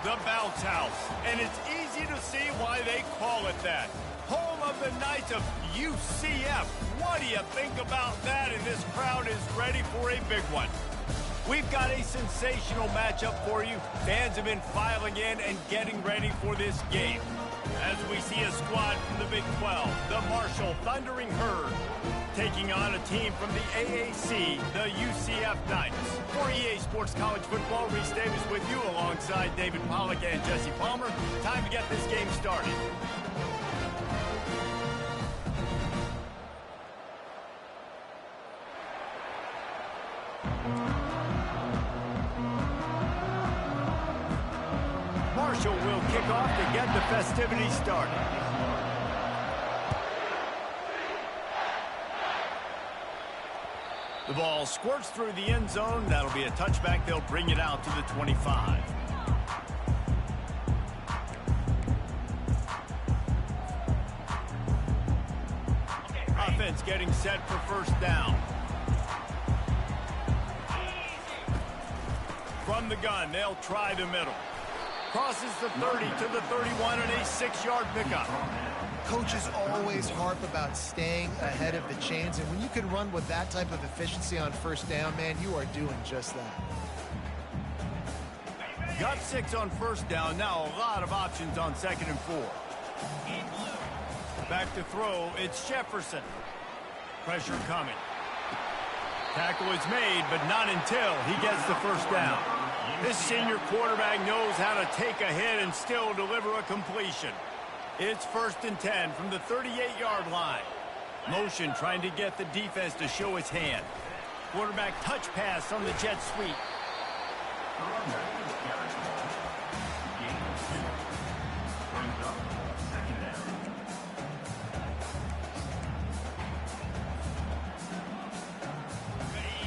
The Bounce House, and it's easy to see why they call it that. Home of the Knights of UCF. What do you think about that? And this crowd is ready for a big one. We've got a sensational matchup for you. Fans have been filing in and getting ready for this game. As we see a squad from the Big 12, the Marshall Thundering Herd, taking on a team from the AAC, the UCF Knights. For EA Sports College Football, Reese Davis with you alongside David Pollack and Jesse Palmer. Time to get this game started. Marshall will kick off to get the festivities started. The ball squirts through the end zone. That'll be a touchback. They'll bring it out to the 25. Offense getting set for first down. From the gun, they'll try the middle. Crosses the 30 to the 31 and a 6-yard pickup. Coaches always harp about staying ahead of the chains, and when you can run with that type of efficiency on first down, man, you are doing just that. Got 6 on first down. Now a lot of options on 2nd and 4. Back to throw. It's Jefferson. Pressure coming. Tackle is made, but not until he gets the first down. This senior quarterback knows how to take a hit and still deliver a completion. It's 1st and 10 from the 38-yard line. Motion trying to get the defense to show its hand. Quarterback touch pass on the jet sweep.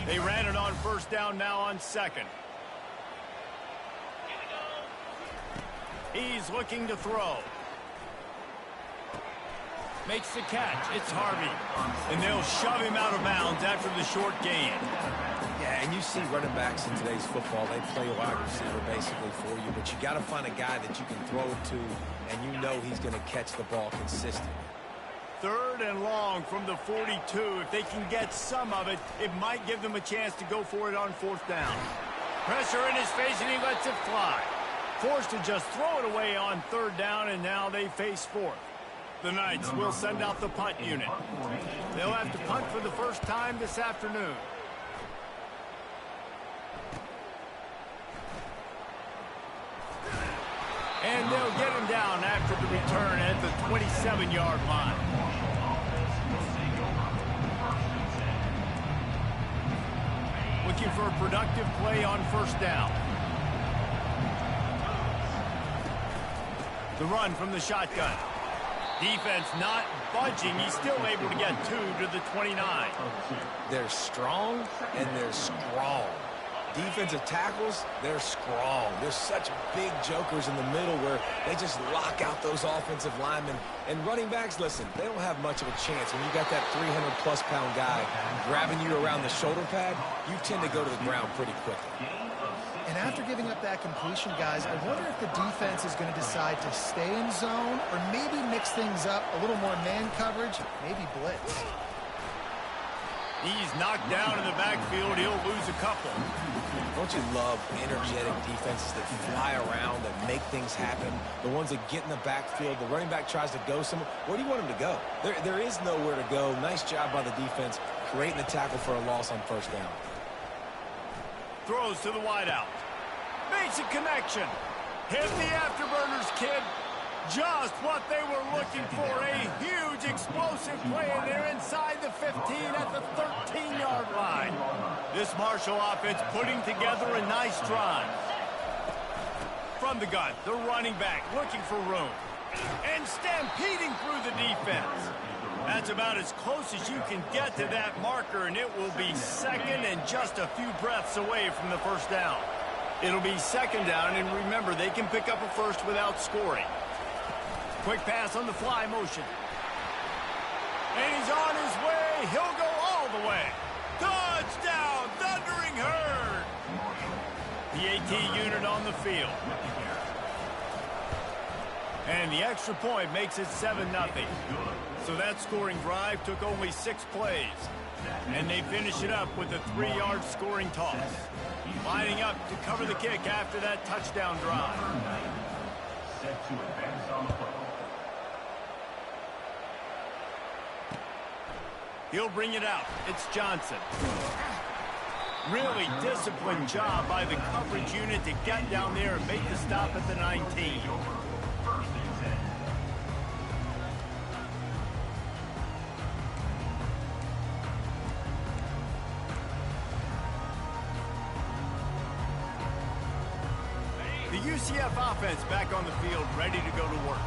They ran it on first down, now on 2nd. He's looking to throw. Makes the catch. It's Harvey. And they'll shove him out of bounds after the short gain. Yeah, and you see running backs in today's football, they play wide receiver basically for you, but you got to find a guy that you can throw it to, and you know he's going to catch the ball consistently. 3rd and long from the 42. If they can get some of it, it might give them a chance to go for it on 4th down. Pressure in his face, and he lets it fly. Forced to just throw it away on 3rd down, and now they face 4th. The Knights will send out the punt unit. They'll have to punt for the first time this afternoon. And they'll get him down after the return at the 27-yard line. Looking for a productive play on 1st down. The run from the shotgun. Defense not budging. He's still able to get 2 to the 29. They're strong and they're strong. Defensive tackles, they're strong. They're such big jokers in the middle where they just lock out those offensive linemen. And running backs, listen, they don't have much of a chance. When you got that 300-plus pound guy grabbing you around the shoulder pad, you tend to go to the ground pretty quickly. And after giving up that completion, guys, I wonder if the defense is going to decide to stay in zone or maybe mix things up, a little more man coverage, maybe blitz. He's knocked down in the backfield. He'll lose a couple. Don't you love energetic defenses that fly around and make things happen? The ones that get in the backfield, the running back tries to go somewhere. Where do you want him to go? There is nowhere to go. Nice job by the defense creating a tackle for a loss on 1st down. Throws to the wideout. Makes a connection. Hit the afterburners, kid. Just what they were looking for. A huge explosive play, and they're inside the 15 at the 13-yard line. This Marshall offense putting together a nice drive. From the gun, the running back looking for room. And stampeding through the defense. That's about as close as you can get to that marker, and it will be 2nd and just a few breaths away from the 1st down. It'll be 2nd down, and remember, they can pick up a first without scoring. Quick pass on the fly motion. And he's on his way. He'll go all the way. Touchdown, Thundering Herd. The AT unit on the field. And the extra point makes it 7-0. So that scoring drive took only 6 plays. And they finish it up with a 3-yard scoring toss. Lining up to cover the kick after that touchdown drive. Set to advance on the play. He'll bring it out. It's Johnson. Really disciplined job by the coverage unit to get down there and make the stop at the 19. The UCF offense back on the field, ready to go to work.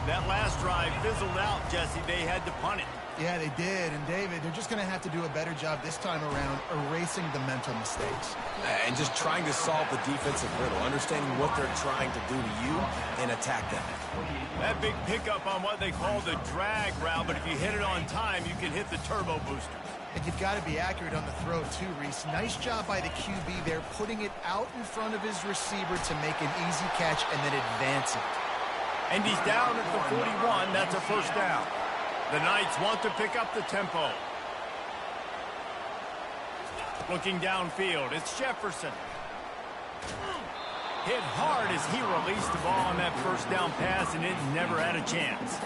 That last drive fizzled out, Jesse. They had to punt it. Yeah, they did. And, David, they're just going to have to do a better job this time around erasing the mental mistakes. And just trying to solve the defensive riddle, understanding what they're trying to do to you and attack them. That big pickup on what they call the drag route, but if you hit it on time, you can hit the turbo boosters. And you've got to be accurate on the throw, too, Reese. Nice job by the QB there, putting it out in front of his receiver to make an easy catch and then advance it. And he's down at the 41. That's a first down. The Knights want to pick up the tempo. Looking downfield, it's Jefferson. Hit hard as he released the ball on that first down pass, and it never had a chance.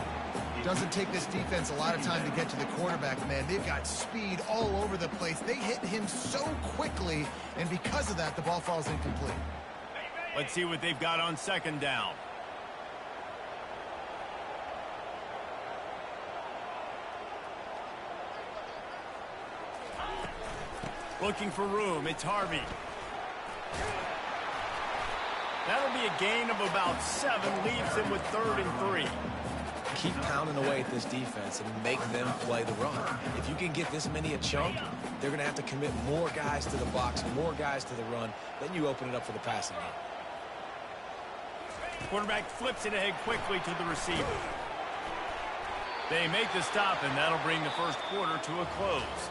Doesn't take this defense a lot of time to get to the quarterback, man. They've got speed all over the place. They hit him so quickly, and because of that, the ball falls incomplete. Let's see what they've got on second down. Looking for room, it's Harvey. That'll be a gain of about 7, leaves him with 3rd and 3. Keep pounding away at this defense and make them play the run. If you can get this many a chunk, they're going to have to commit more guys to the box, more guys to the run. Then you open it up for the passing game. Quarterback flips it ahead quickly to the receiver. They make the stop, and that'll bring the first quarter to a close.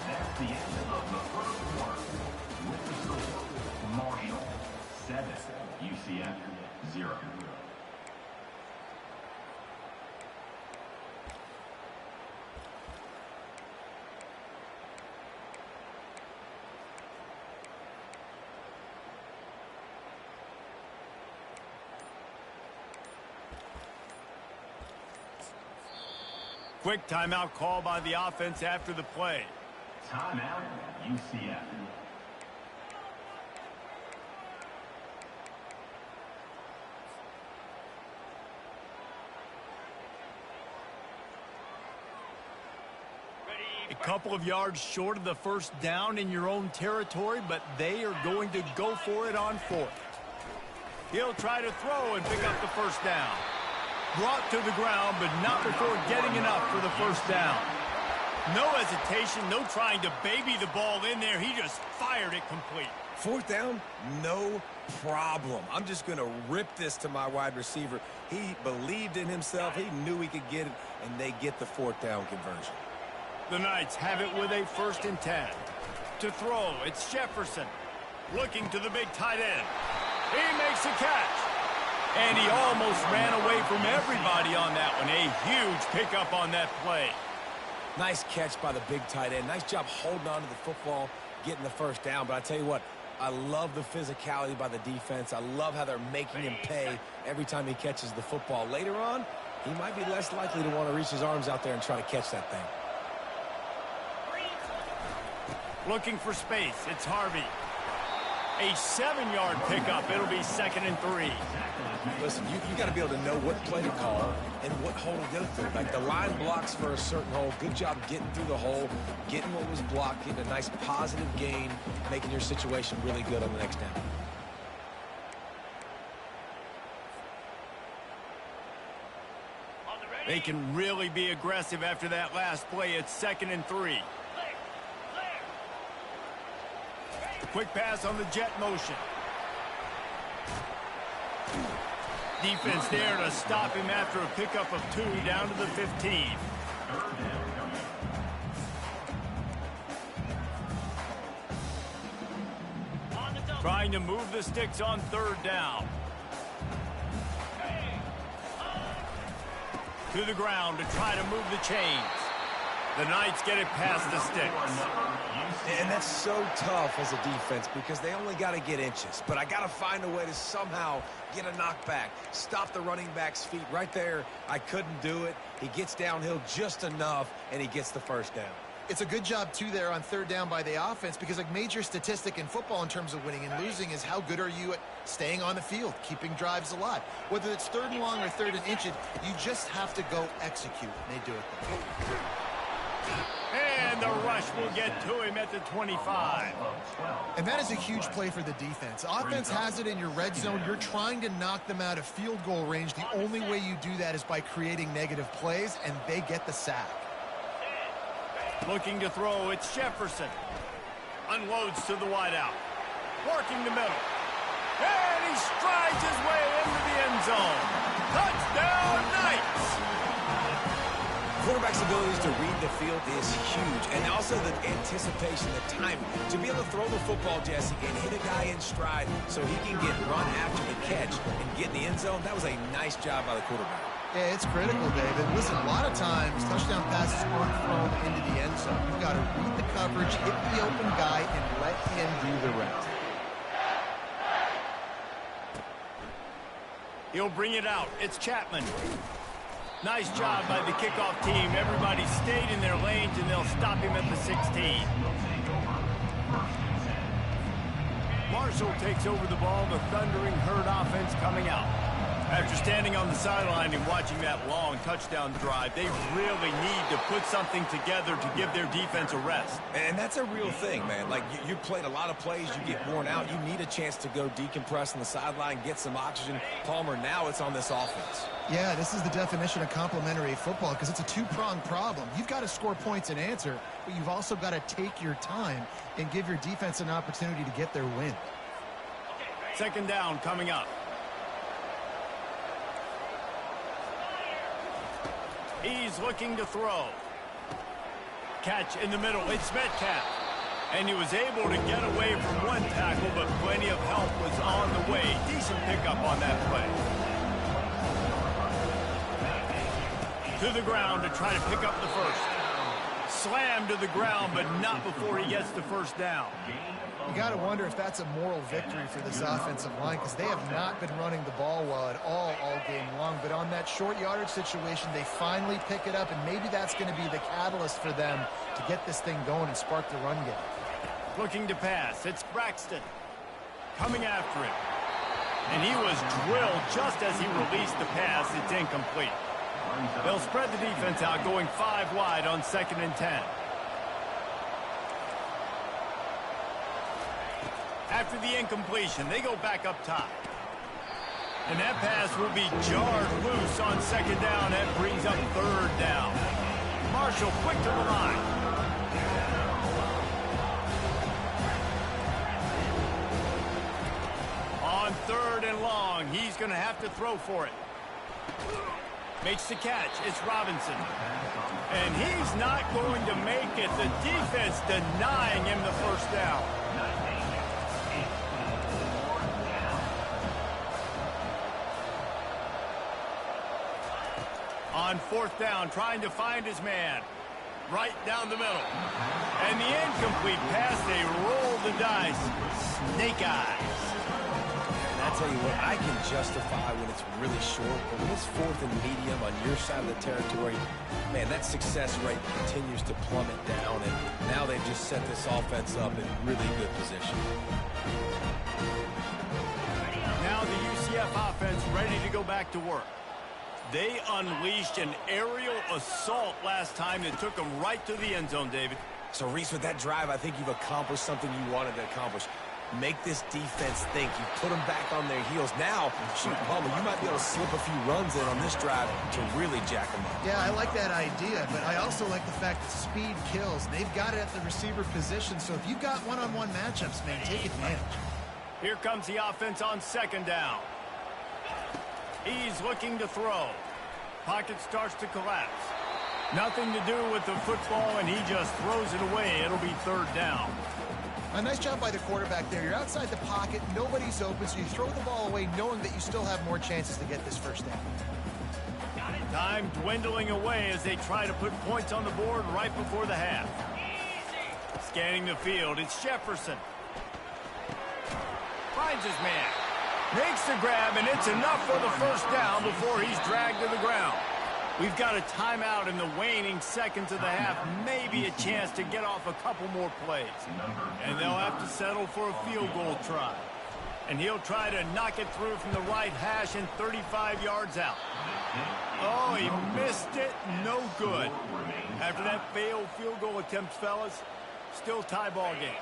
That's the end of the first quarter. With the score, Marshall 7, UCF 0. Quick timeout call by the offense after the play. Timeout, UCF. A couple of yards short of the first down in your own territory, but they are going to go for it on 4th. He'll try to throw and pick up the first down. Brought to the ground, but not before getting enough for the first down. No hesitation, no trying to baby the ball in there. He just fired it complete. 4th down, no problem. I'm just going to rip this to my wide receiver. He believed in himself. He knew he could get it, and they get the 4th down conversion. The Knights have it with a 1st and 10. To throw, it's Jefferson. Looking to the big tight end. He makes a catch. And he almost ran away from everybody on that one. A huge pickup on that play. Nice catch by the big tight end. Nice job holding on to the football, getting the first down. But I tell you what, I love the physicality by the defense. I love how they're making him pay every time he catches the football. Later on, he might be less likely to want to reach his arms out there and try to catch that thing. Looking for space, it's Harvey. A 7-yard pickup. It'll be 2nd and 3. Listen, you got to be able to know what play to call and what hole to go through. Like the line blocks for a certain hole. Good job getting through the hole, getting what was blocked, getting a nice positive gain, making your situation really good on the next down. They can really be aggressive after that last play. It's 2nd and 3. Quick pass on the jet motion. Defense there to stop him after a pickup of 2 down to the 15. Trying to move the sticks on 3rd down. To the ground to try to move the chains. The Knights get it past the sticks. And that's so tough as a defense because they only got to get inches. But I got to find a way to somehow get a knockback, stop the running back's feet. Right there, I couldn't do it. He gets downhill just enough, and he gets the first down. It's a good job, too, there on third down by the offense because a major statistic in football in terms of winning and losing is how good are you at staying on the field, keeping drives alive. Whether it's third and long or third and inches, you just have to go execute, and they do it there. And the rush will get to him at the 25. And that is a huge play for the defense. Offense has it in your red zone. You're trying to knock them out of field goal range. The only way you do that is by creating negative plays, and they get the sack. Looking to throw, it's Jefferson. Unloads to the wideout. Working the middle. And he strides his way into the end zone. Touchdown, Knights! Quarterback's abilities to read the field is huge, and also the anticipation, the timing. To be able to throw the football, Jesse, and hit a guy in stride so he can get run after the catch and get in the end zone, that was a nice job by the quarterback. Yeah, it's critical, David. Listen, a lot of times, touchdown passes aren't thrown into the end zone. You've got to read the coverage, hit the open guy, and let him do the rest. He'll bring it out. It's Chapman. Nice job by the kickoff team. Everybody stayed in their lanes, and they'll stop him at the 16. Marshall takes over the ball. The Thundering Herd offense coming out. After standing on the sideline and watching that long touchdown drive, they really need to put something together to give their defense a rest. And that's a real thing, man. Like, you played a lot of plays, you get worn out. You need a chance to go decompress on the sideline, get some oxygen. Palmer, now it's on this offense. Yeah, this is the definition of complementary football because it's a two-pronged problem. You've got to score points and answer, but you've also got to take your time and give your defense an opportunity to get their win. Second down coming up. He's looking to throw. Catch in the middle. It's Metcalf. And he was able to get away from one tackle, but plenty of help was on the way. Decent pickup on that play. To the ground to try to pick up the first. Slammed to the ground, but not before he gets the first down. You got to wonder if that's a moral victory for this offensive line because they have not been running the ball well at all game long. But on that short yardage situation, they finally pick it up, and maybe that's going to be the catalyst for them to get this thing going and spark the run game. Looking to pass. It's Braxton. Coming after him. And he was drilled just as he released the pass. It's incomplete. They'll spread the defense out, going 5 wide on 2nd and 10. After the incompletion, they go back up top. And that pass will be jarred loose on 2nd down. That brings up 3rd down. Marshall quick to the line. On 3rd and long, he's going to have to throw for it. Makes the catch. It's Robinson. And he's not going to make it. The defense denying him the first down. On 4th down, trying to find his man. Right down the middle. And the incomplete pass, they roll the dice. Snake eyes. And I tell you what, I can justify when it's really short, but when it's 4th and medium on your side of the territory, man, that success rate continues to plummet down, and now they've just set this offense up in really good position. Now the UCF offense ready to go back to work. They unleashed an aerial assault last time that took them right to the end zone, David. So, Reese, with that drive, I think you've accomplished something you wanted to accomplish. Make this defense think. You put them back on their heels. Now, shoot, Palmer, you might be able to slip a few runs in on this drive to really jack them up. Yeah, I like that idea, but I also like the fact that speed kills. They've got it at the receiver position, so if you've got one-on-one matchups, man, take advantage. Here comes the offense on 2nd down. He's looking to throw. Pocket starts to collapse. Nothing to do with the football, and he just throws it away. It'll be 3rd down. A nice job by the quarterback there. You're outside the pocket. Nobody's open, so you throw the ball away knowing that you still have more chances to get this first down. Time dwindling away as they try to put points on the board right before the half. Scanning the field, it's Jefferson. Finds his man. Makes the grab, and it's enough for the first down before he's dragged to the ground. We've got a timeout in the waning seconds of the half. Maybe a chance to get off a couple more plays. And they'll have to settle for a field goal try. And he'll try to knock it through from the right hash and 35 yards out. Oh, he missed it. No good. After that failed field goal attempt, fellas, still tie ball game.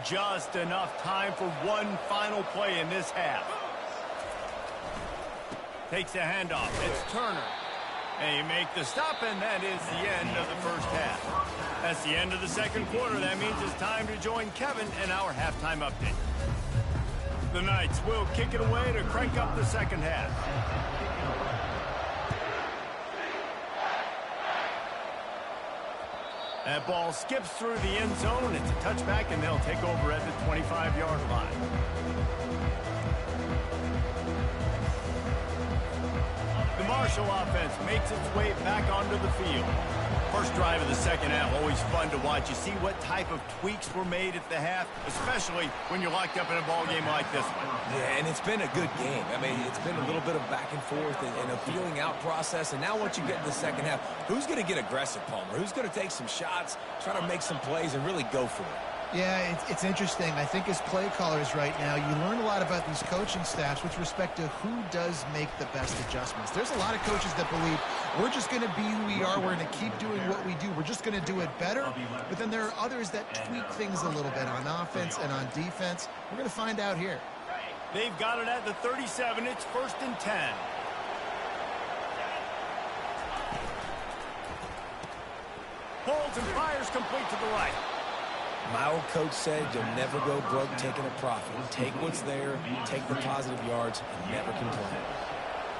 Just enough time for one final play in this half. Takes the handoff. It's Turner. And you make the stop, and that is the end of the first half. That's the end of the second quarter. That means it's time to join Kevin in our halftime update. The Knights will kick it away to crank up the second half. That ball skips through the end zone. It's a touchback, and they'll take over at the 25-yard line. The Marshall offense makes its way back onto the field. First drive of the second half, always fun to watch. You see what type of tweaks were made at the half, especially when you're locked up in a ball game like this one. Yeah, and it's been a good game. I mean, it's been a little bit of back and forth and a feeling out process. And now once you get in the second half, who's going to get aggressive, Palmer? Who's going to take some shots, try to make some plays, and really go for it? Yeah, it's interesting. I think as play callers right now, you learn a lot about these coaching staffs with respect to who does make the best adjustments. There's a lot of coaches that believe we're just going to be who we are. We're going to keep doing what we do. We're just going to do it better. But then there are others that tweak things a little bit on offense and on defense. We're going to find out here. They've got it at the 37. It's 1st and 10. Holds and fires complete to the right. My old coach said you'll never go broke taking a profit. Take what's there, take the positive yards, and never complain.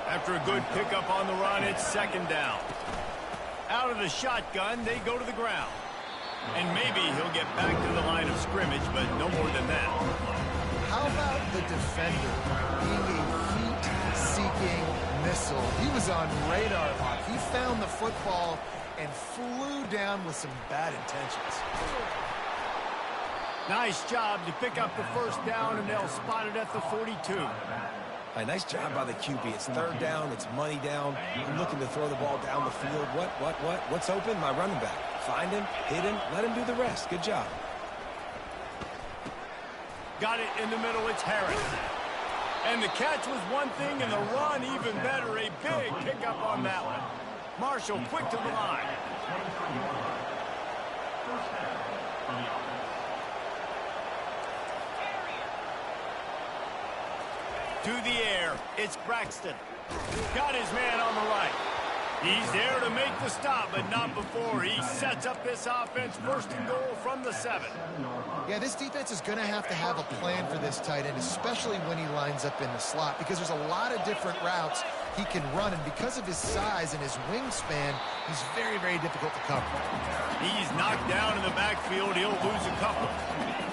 After a good pickup on the run, it's 2nd down. Out of the shotgun, they go to the ground. And maybe he'll get back to the line of scrimmage, but no more than that. How about the defender being a heat-seeking missile? He was on radar hawk. He found the football and flew down with some bad intentions. Nice job to pick up the first down, and they'll spot it at the 42. A nice job by the QB. It's 3rd down. It's money down. I'm looking to throw the ball down the field. What's open? My running back. Find him, hit him, let him do the rest. Good job. Got it in the middle. It's Harris. And the catch was one thing, and the run even better. A big pickup on that one. Marshall quick to the line. To the air, it's Braxton. Got his man on the right. He's there to make the stop, but not before he sets up this offense. 1st and goal from the 7. Yeah, this defense is going to have a plan for this tight end, especially when he lines up in the slot, because there's a lot of different routes he can run, and because of his size and his wingspan, he's very, very difficult to cover. He's knocked down in the backfield. He'll lose a couple.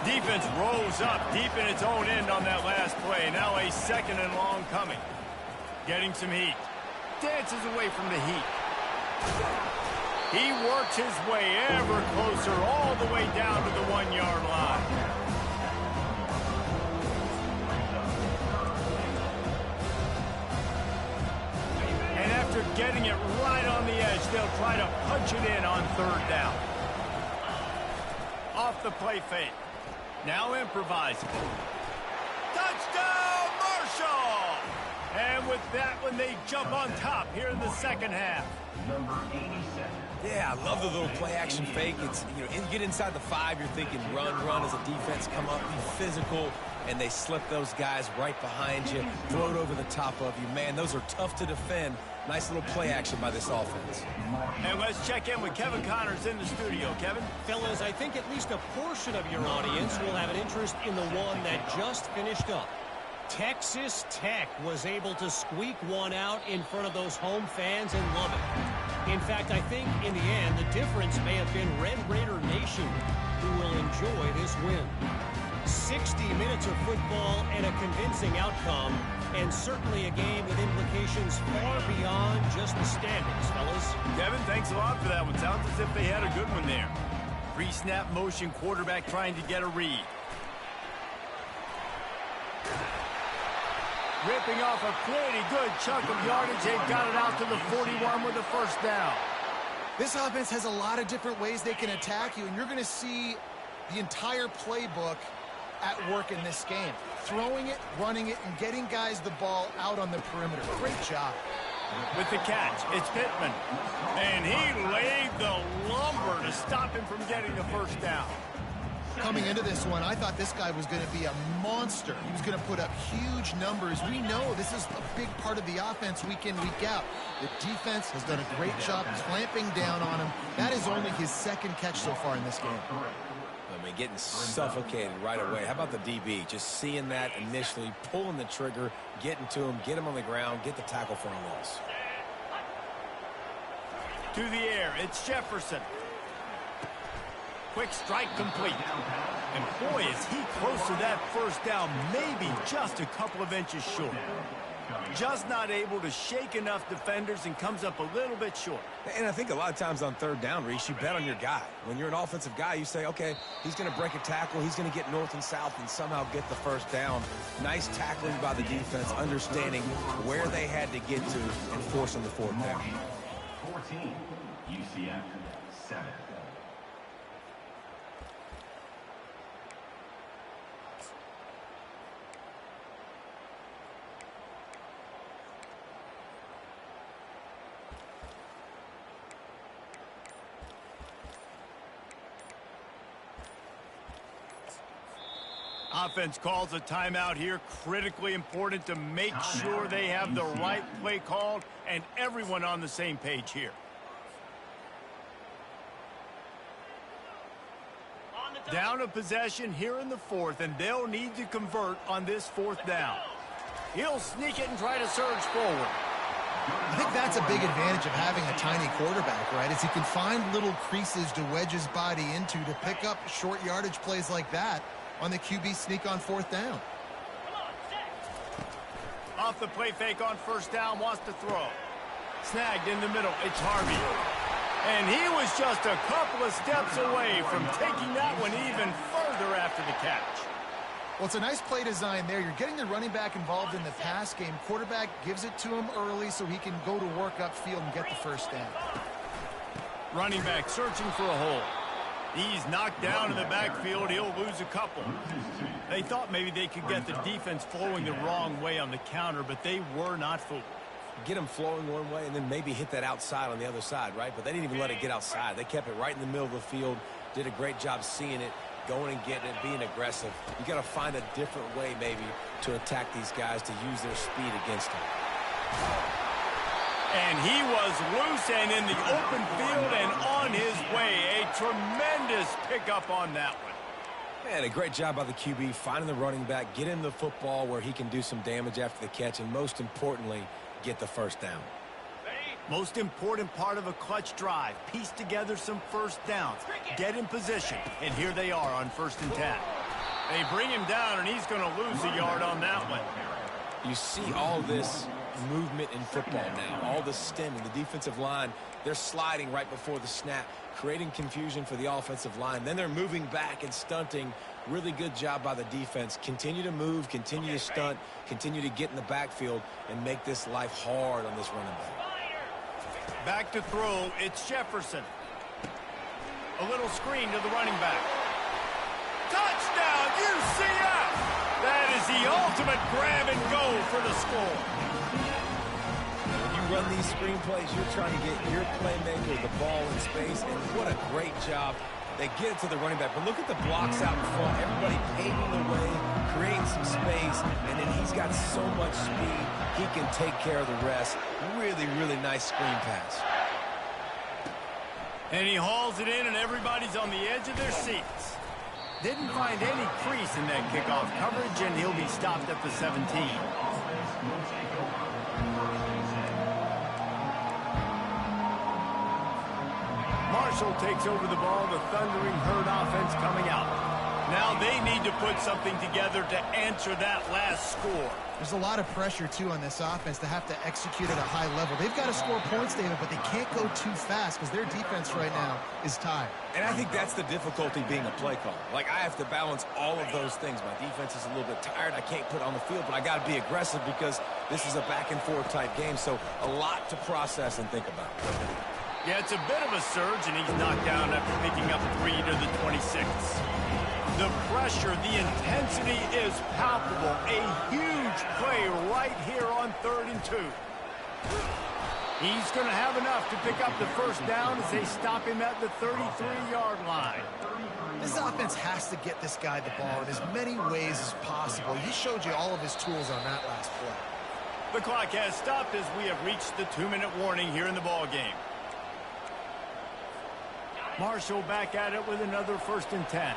Defense rolls up deep in its own end on that last play. Now a 2nd and long coming. Getting some heat. Dances away from the heat. He works his way ever closer all the way down to the 1-yard line. And after getting it right on the edge, they'll try to punch it in on 3rd down. Off the play fake. Now improvising. Touchdown, Marshall! And with that one, they jump on top here in the second half. Number 87. Yeah, I love the little play-action fake. It's, you get inside the 5, you're thinking run as a defense, come up, be physical, and they slip those guys right behind you, throw it over the top of you. Man, those are tough to defend. Nice little play-action by this offense. And let's check in with Kevin Connors in the studio. Kevin? Fellas, I think at least a portion of your audience will have an interest in the one that just finished up. Texas Tech was able to squeak one out in front of those home fans in Lubbock. In fact, I think in the end, the difference may have been Red Raider Nation, who will enjoy this win. 60 minutes of football and a convincing outcome, and certainly a game with implications far beyond just the standings, fellas. Kevin, thanks a lot for that one. Sounds as if they had a good one there. Pre-snap motion, quarterback trying to get a read. Ripping off a pretty good chunk of yardage. They've got it out to the 41 with a first down. This offense has a lot of different ways they can attack you, and you're going to see the entire playbook at work in this game. Throwing it, running it, and getting guys the ball out on the perimeter. Great job. With the catch, it's Pittman. And he laid the lumber to stop him from getting the first down. Coming into this one, I thought this guy was going to be a monster. He was going to put up huge numbers. We know this is a big part of the offense week in, week out. The defense has done a great job clamping down on him. That is only his second catch so far in this game. I mean, getting suffocated right away. How about the DB? Just seeing that initially, pulling the trigger, getting to him, get him on the ground, get the tackle for a loss. To the air, it's Jefferson. Quick strike complete. And boy, is he close to that first down, maybe just a couple of inches short. Just not able to shake enough defenders and comes up a little bit short. And I think a lot of times on third down, Reese, you bet on your guy. When you're an offensive guy, you say, okay, he's going to break a tackle, he's going to get north and south and somehow get the first down. Nice tackling by the defense, understanding where they had to get to and forcing the fourth down. 14, UCF 7. Offense calls a timeout here. Critically important to make sure they have the right play called and everyone on the same page here. Down a possession here in the fourth, and they'll need to convert on this fourth down. He'll sneak it and try to surge forward. I think that's a big advantage of having a tiny quarterback, right? Is he can find little creases to wedge his body into to pick up short yardage plays like that on the QB sneak on fourth down. Off the play fake on first down, wants to throw. Snagged in the middle, it's Harvey. And he was just a couple of steps away from taking that one even further after the catch. Well, it's a nice play design there. You're getting the running back involved in the pass game. Quarterback gives it to him early so he can go to work upfield and get the first down. Running back searching for a hole. He's knocked down in the backfield. He'll lose a couple. They thought maybe they could get the defense flowing the wrong way on the counter, but they were not fooled. Get them flowing one way and then maybe hit that outside on the other side, right? But they didn't even let it get outside. They kept it right in the middle of the field, did a great job seeing it, going and getting it, being aggressive. You got to find a different way maybe to attack these guys, to use their speed against them. And he was loose and in the open field and on his way. A tremendous pickup on that one. Man, a great job by the QB, finding the running back, get him the football where he can do some damage after the catch, and most importantly, get the first down. Most important part of a clutch drive. Piece together some first downs. Get in position. And here they are on 1st and 10. They bring him down, and he's going to lose a yard on that one. You see all this movement in football now, all the stemming, the defensive line, they're sliding right before the snap, creating confusion for the offensive line. Then they're moving back and stunting. Really good job by the defense. Continue to move, continue to stunt, continue to get in the backfield and make this life hard on this running back. Back to throw, it's Jefferson. A little screen to the running back. Touchdown, UCF! That is the ultimate grab and go for the score. When you run these screenplays, you're trying to get your playmaker the ball in space, and what a great job. They get it to the running back, but look at the blocks out in front. Everybody paving the way, creating some space, and then he's got so much speed, he can take care of the rest. Really, really nice screen pass. And he hauls it in, and everybody's on the edge of their seats. Didn't find any crease in that kickoff coverage, and he'll be stopped at the 17. Marshall takes over the ball. The Thundering Herd offense coming out. Now they need to put something together to answer that last score. There's a lot of pressure, too, on this offense to have to execute at a high level. They've got to score points, David, but they can't go too fast because their defense right now is tired. And I think that's the difficulty being a play caller. Like, I have to balance all of those things. My defense is a little bit tired. I can't put on the field, but I got to be aggressive because this is a back-and-forth type game, so a lot to process and think about. Yeah, it's a bit of a surge, and he's knocked down after picking up 3 to the 26th. The pressure, the intensity is palpable. A huge play right here on 3rd and 2. He's going to have enough to pick up the first down as they stop him at the 33-yard line. This offense has to get this guy the ball in as many ways as possible. He showed you all of his tools on that last play. The clock has stopped as we have reached the 2-minute warning here in the ball game. Marshall back at it with another 1st and 10.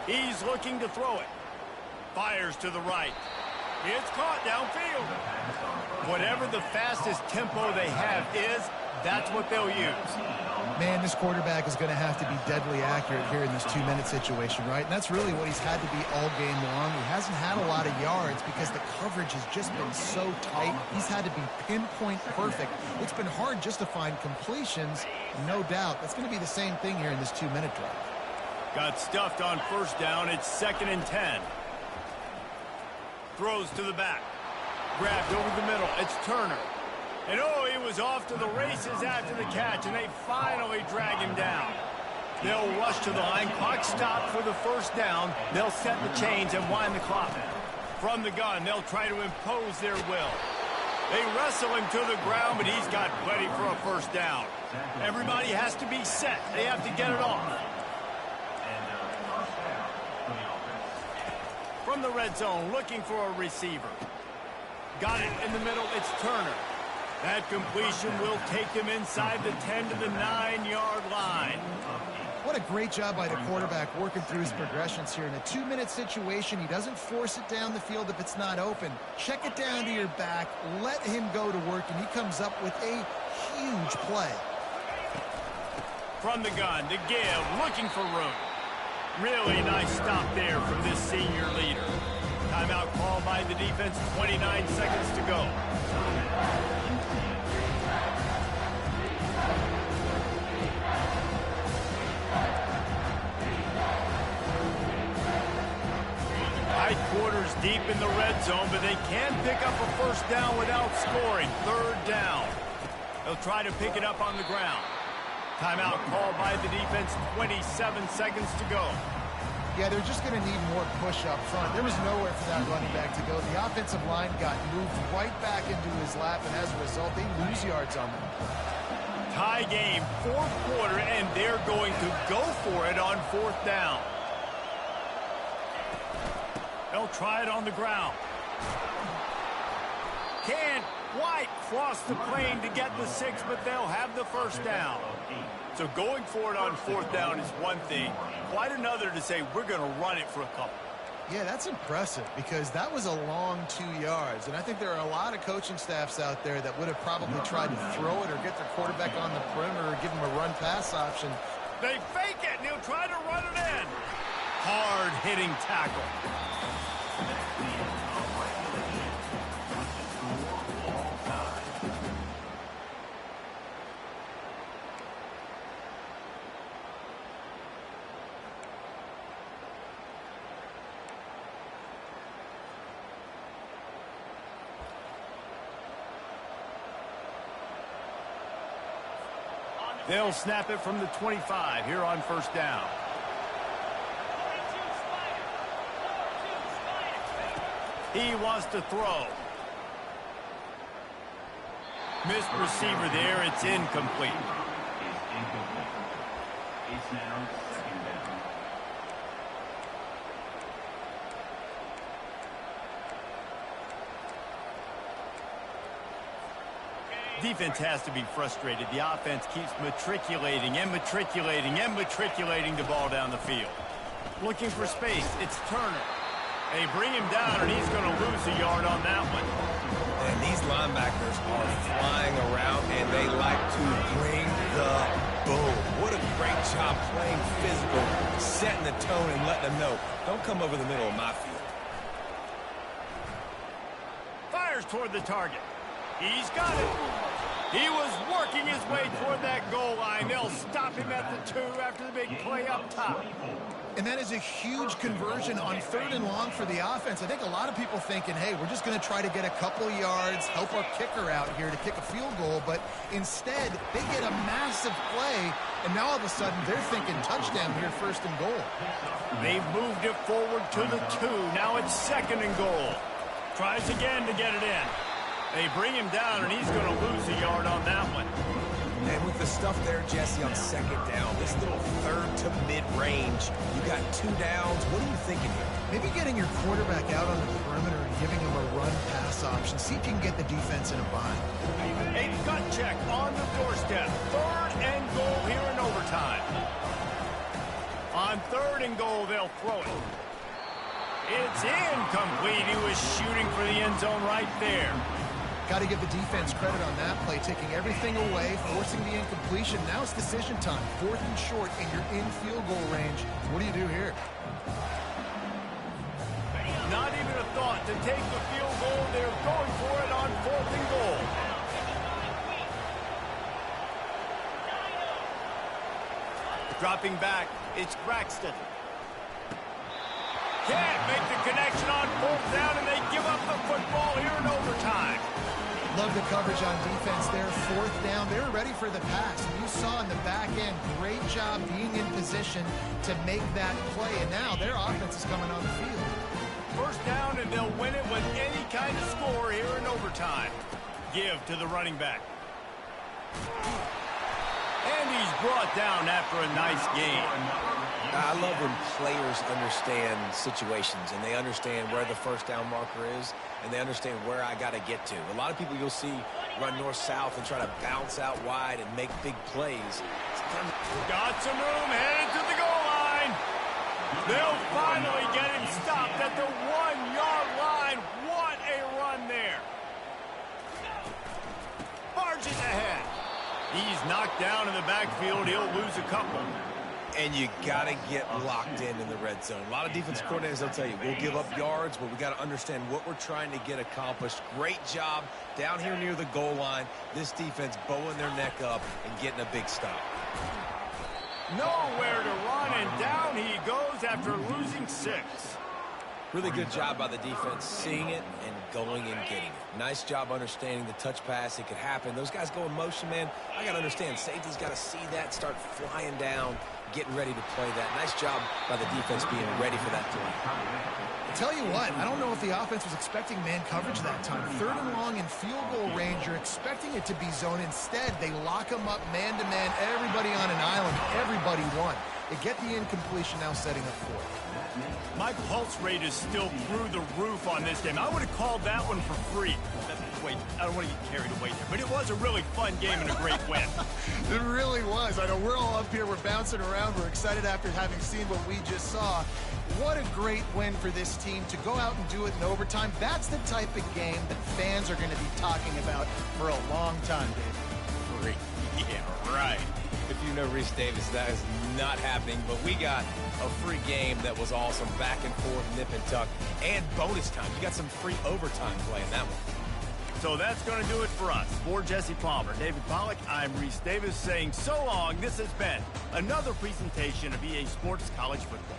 He's looking to throw it. Fires to the right. It's caught downfield. Whatever the fastest tempo they have is, that's what they'll use. Man, this quarterback is going to have to be deadly accurate here in this 2-minute situation, right? And that's really what he's had to be all game long. He hasn't had a lot of yards because the coverage has just been so tight. He's had to be pinpoint perfect. It's been hard just to find completions, no doubt. That's going to be the same thing here in this 2-minute drive. Got stuffed on 1st down. It's 2nd and 10. Throws to the back. Grabbed over the middle. It's Turner. And oh, he was off to the races after the catch, and they finally drag him down. They'll rush to the line. Clock stopped for the 1st down. They'll set the chains and wind the clock. From the gun, they'll try to impose their will. They wrestle him to the ground, but he's got plenty for a 1st down. Everybody has to be set. They have to get it off. From the red zone, looking for a receiver. Got it in the middle. It's Turner. That completion will take them inside the 10 to the 9-yard line. What a great job by the quarterback working through his progressions here. In a 2-minute situation, he doesn't force it down the field if it's not open. Check it down to your back, let him go to work, and he comes up with a huge play. From the gun, to give, looking for room. Really nice stop there from this senior leader. Timeout called by the defense, 29 seconds to go. Tight quarters deep in the red zone, but they can pick up a 1st down without scoring. 3rd down. They'll try to pick it up on the ground. Timeout called by the defense, 27 seconds to go. Yeah, they're just going to need more push up front. There was nowhere for that running back to go. The offensive line got moved right back into his lap, and as a result, they lose yards on them. Tie game, 4th quarter, and they're going to go for it on 4th down. They'll try it on the ground. Can't quite cross the plane to get the 6, but they'll have the 1st down. So going for it on 4th down is one thing. Quite another to say we're going to run it for a couple. Yeah, that's impressive because that was a long 2 yards. And I think there are a lot of coaching staffs out there that would have probably tried to throw it or get their quarterback on the perimeter or give him a run-pass option. They fake it, and he'll try to run it in. Hard-hitting tackle. They'll snap it from the 25 here on 1st down. He wants to throw. Missed receiver there. It's incomplete. It's now 2nd down. Defense has to be frustrated. The offense keeps matriculating and matriculating and matriculating the ball down the field. Looking for space. It's Turner. They bring him down, and he's going to lose a yard on that one. And these linebackers are flying around, and they like to bring the boom. What a great job playing physical, setting the tone, and letting them know, don't come over the middle of my field. Fires toward the target. He's got it. He was working his way toward that goal line. They'll stop him at the 2 after the big play up top. And that is a huge conversion on 3rd and long for the offense. I think a lot of people thinking, hey, we're just going to try to get a couple yards, help our kicker out here to kick a field goal. But instead, they get a massive play, and now all of a sudden they're thinking touchdown here, 1st and goal. They've moved it forward to the 2. Now it's 2nd and goal. Tries again to get it in. They bring him down, and he's going to lose a yard on that one. And with the stuff there, Jesse, on 2nd down, this little 3rd to mid-range, you got 2 downs. What are you thinking here? Maybe getting your quarterback out on the perimeter and giving him a run-pass option. See if you can get the defense in a bind. A gut check on the doorstep. 3rd and goal here in overtime. On 3rd and goal, they'll throw it. It's incomplete. He was shooting for the end zone right there. Got to give the defense credit on that play, taking everything away, forcing the incompletion. Now it's decision time. 4th and short, and you're in field goal range. What do you do here? Not even a thought to take the field goal. They're going for it on 4th and goal. Dropping back, it's Braxton. Can't make the connection on 4th down, and they give up the football here in overtime. Love the coverage on defense there. 4th down. They were ready for the pass. And you saw in the back end, great job being in position to make that play. And now their offense is coming on the field. 1st down, and they'll win it with any kind of score here in overtime. Give to the running back. And he's brought down after a nice game. I love when players understand situations and they understand where the 1st down marker is and they understand where I got to get to. A lot of people you'll see run north-south and try to bounce out wide and make big plays. Got some room, headed to the goal line. They'll finally get him stopped at the 1-yard line. What a run there. Barges ahead. He's knocked down in the backfield. He'll lose a couple. And you got to get locked in the red zone. A lot of defensive coordinators, they'll tell you, we'll give up yards, but we got to understand what we're trying to get accomplished. Great job down here near the goal line. This defense bowing their neck up and getting a big stop. Nowhere to run, and down he goes after losing 6. Really good job by the defense, seeing it and going and getting it. Nice job understanding the touch pass. It could happen. Those guys go in motion, man. I got to understand, safety's got to see that, start flying down, getting ready to play that. Nice job by the defense being ready for that play. I tell you what, I don't know if the offense was expecting man coverage that time. 3rd and long in field goal range, you're expecting it to be zone. Instead, they lock them up man-to-man, everybody on an island, everybody won. They get the incompletion, now setting up 4th. My pulse rate is still through the roof on this game. I would have called that one for free. Wait, I don't want to get carried away there, but it was a really fun game and a great win. It really was. I know we're all up here, we're bouncing around, we're excited after having seen what we just saw. What a great win for this team to go out and do it in overtime. That's the type of game that fans are going to be talking about for a long time, Dave. Free. Yeah, right. If you know Reese Davis, that is not happening, but we got a free game that was awesome. Back and forth, nip and tuck, and bonus time. You got some free overtime play in that one. So that's going to do it for us. For Jesse Palmer, David Pollack, I'm Reese Davis saying so long. This has been another presentation of EA Sports College Football.